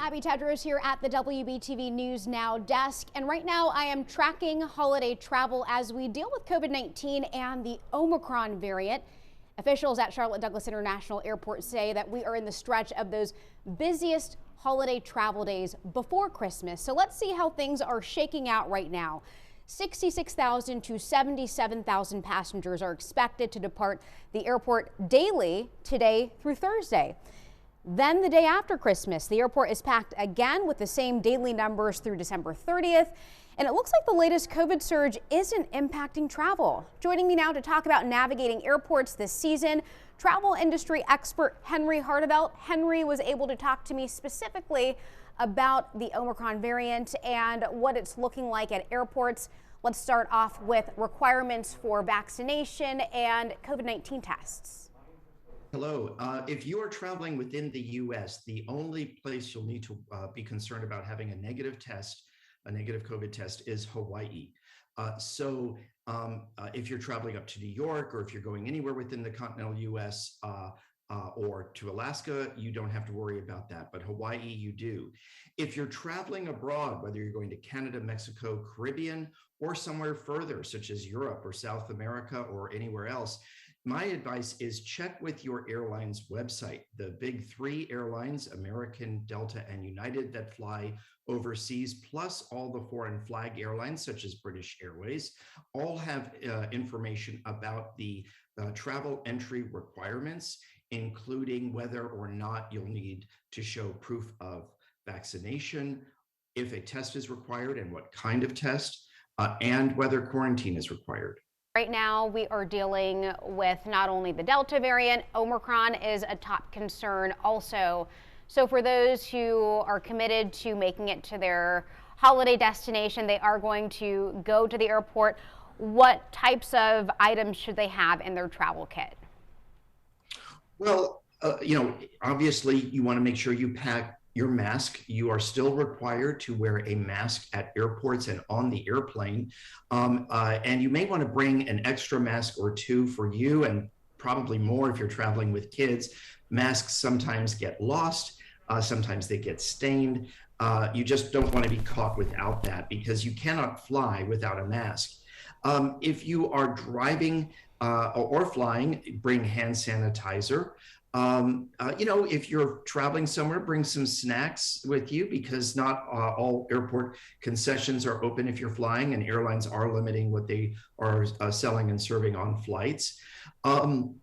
Abby Tedros here at the WBTV News Now desk, and right now I am tracking holiday travel as we deal with COVID-19 and the Omicron variant. Officials at Charlotte Douglas International Airport say that we are in the stretch of those busiest holiday travel days before Christmas. So let's see how things are shaking out right now. 66,000 to 77,000 passengers are expected to depart the airport daily today through Thursday. Then the day after Christmas, the airport is packed again with the same daily numbers through December 30th. And it looks like the latest COVID surge isn't impacting travel. Joining me now to talk about navigating airports this season, travel industry expert Henry Hardeveldt. Henry was able to talk to me specifically about the Omicron variant and what it's looking like at airports. Let's start off with requirements for vaccination and COVID-19 tests. Hello. If you are traveling within the U.S., the only place you'll need to be concerned about having a negative COVID test, is Hawaii. If you're traveling up to New York, or if you're going anywhere within the continental U.S. Or to Alaska, you don't have to worry about that. But Hawaii, you do. If you're traveling abroad, whether you're going to Canada, Mexico, Caribbean, or somewhere further, such as Europe or South America or anywhere else, my advice is check with your airline's website. The big three airlines, American, Delta, and United, that fly overseas, plus all the foreign flag airlines, such as British Airways, all have information about the travel entry requirements, including whether or not you'll need to show proof of vaccination, if a test is required and what kind of test, and whether quarantine is required. Right now, we are dealing with not only the Delta variant, Omicron is a top concern also. So for those who are committed to making it to their holiday destination, they are going to go to the airport. What types of items should they have in their travel kit? Well, obviously you want to make sure you pack your mask. You are still required to wear a mask at airports and on the airplane. And you may want to bring an extra mask or two for you, and probably more if you're traveling with kids. Masks sometimes get lost. Sometimes they get stained. You just don't want to be caught without that, because you cannot fly without a mask. If you are driving or flying, bring hand sanitizer. If you're traveling somewhere, bring some snacks with you, because not all airport concessions are open if you're flying, and airlines are limiting what they are selling and serving on flights. Don't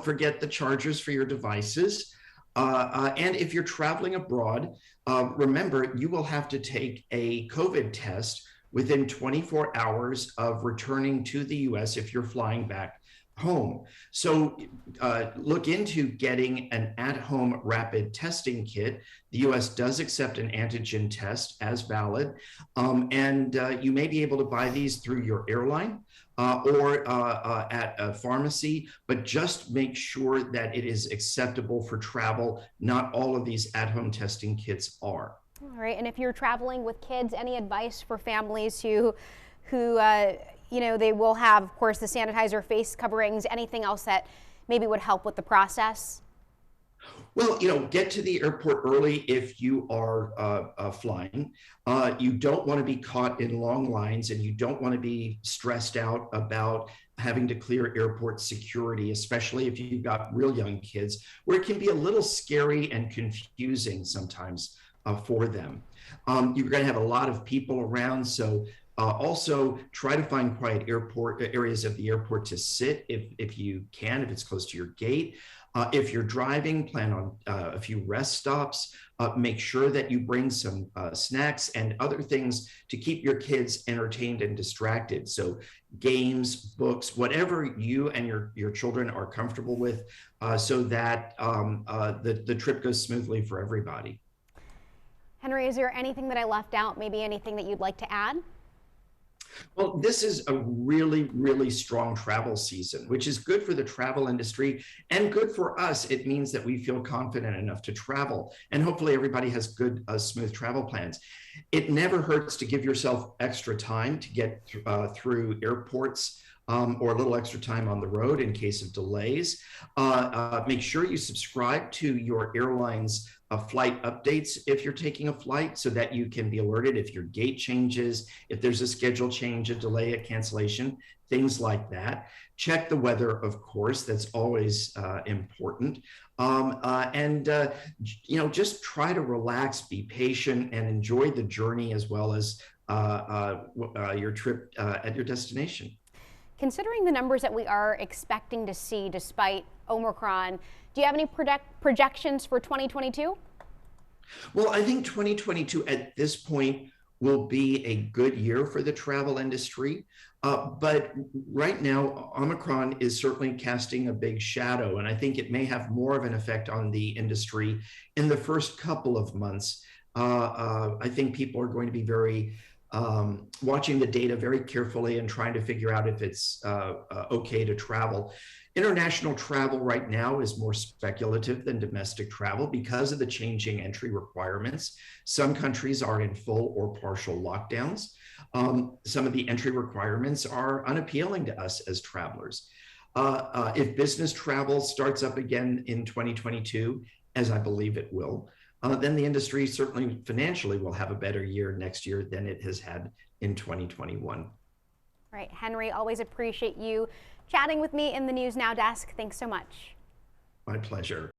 forget the chargers for your devices. And if you're traveling abroad, remember, you will have to take a COVID test within 24 hours of returning to the U.S. if you're flying back home. So look into getting an at-home rapid testing kit. The U.S. does accept an antigen test as valid, and you may be able to buy these through your airline or at a pharmacy, but just make sure that it is acceptable for travel. Not all of these at-home testing kits are. All right, and if you're traveling with kids, any advice for families who they will have, of course, the sanitizer, face coverings, anything else that maybe would help with the process? Well, get to the airport early if you are flying. You don't want to be caught in long lines, and you don't want to be stressed out about having to clear airport security, especially if you've got real young kids, where it can be a little scary and confusing sometimes for them. You're going to have a lot of people around, so also try to find quiet airport areas of the airport to sit if you can, if it's close to your gate. If you're driving, plan on a few rest stops. Make sure that you bring some snacks and other things to keep your kids entertained and distracted. So games, books, whatever you and your children are comfortable with, so that the trip goes smoothly for everybody. Henry, is there anything that I left out, maybe anything that you'd like to add? Well, this is a really, really strong travel season, which is good for the travel industry and good for us. It means that we feel confident enough to travel, and hopefully everybody has good, smooth travel plans. It never hurts to give yourself extra time to get through airports, or a little extra time on the road in case of delays. Make sure you subscribe to your airline's flight updates if you're taking a flight so that you can be alerted if your gate changes, if there's a schedule change, a delay, a cancellation, things like that. Check the weather, of course, that's always important. Just try to relax, be patient, and enjoy the journey as well as your trip at your destination. Considering the numbers that we are expecting to see despite Omicron, do you have any projections for 2022? Well, I think 2022 at this point will be a good year for the travel industry. But right now, Omicron is certainly casting a big shadow, and I think it may have more of an effect on the industry in the first couple of months. I think people are going to be very watching the data very carefully and trying to figure out if it's okay to travel. International travel right now is more speculative than domestic travel because of the changing entry requirements. Some countries are in full or partial lockdowns. Some of the entry requirements are unappealing to us as travelers. If business travel starts up again in 2022, as I believe it will, then the industry certainly financially will have a better year next year than it has had in 2021. Right, Henry, always appreciate you chatting with me in the News Now desk. Thanks so much. My pleasure.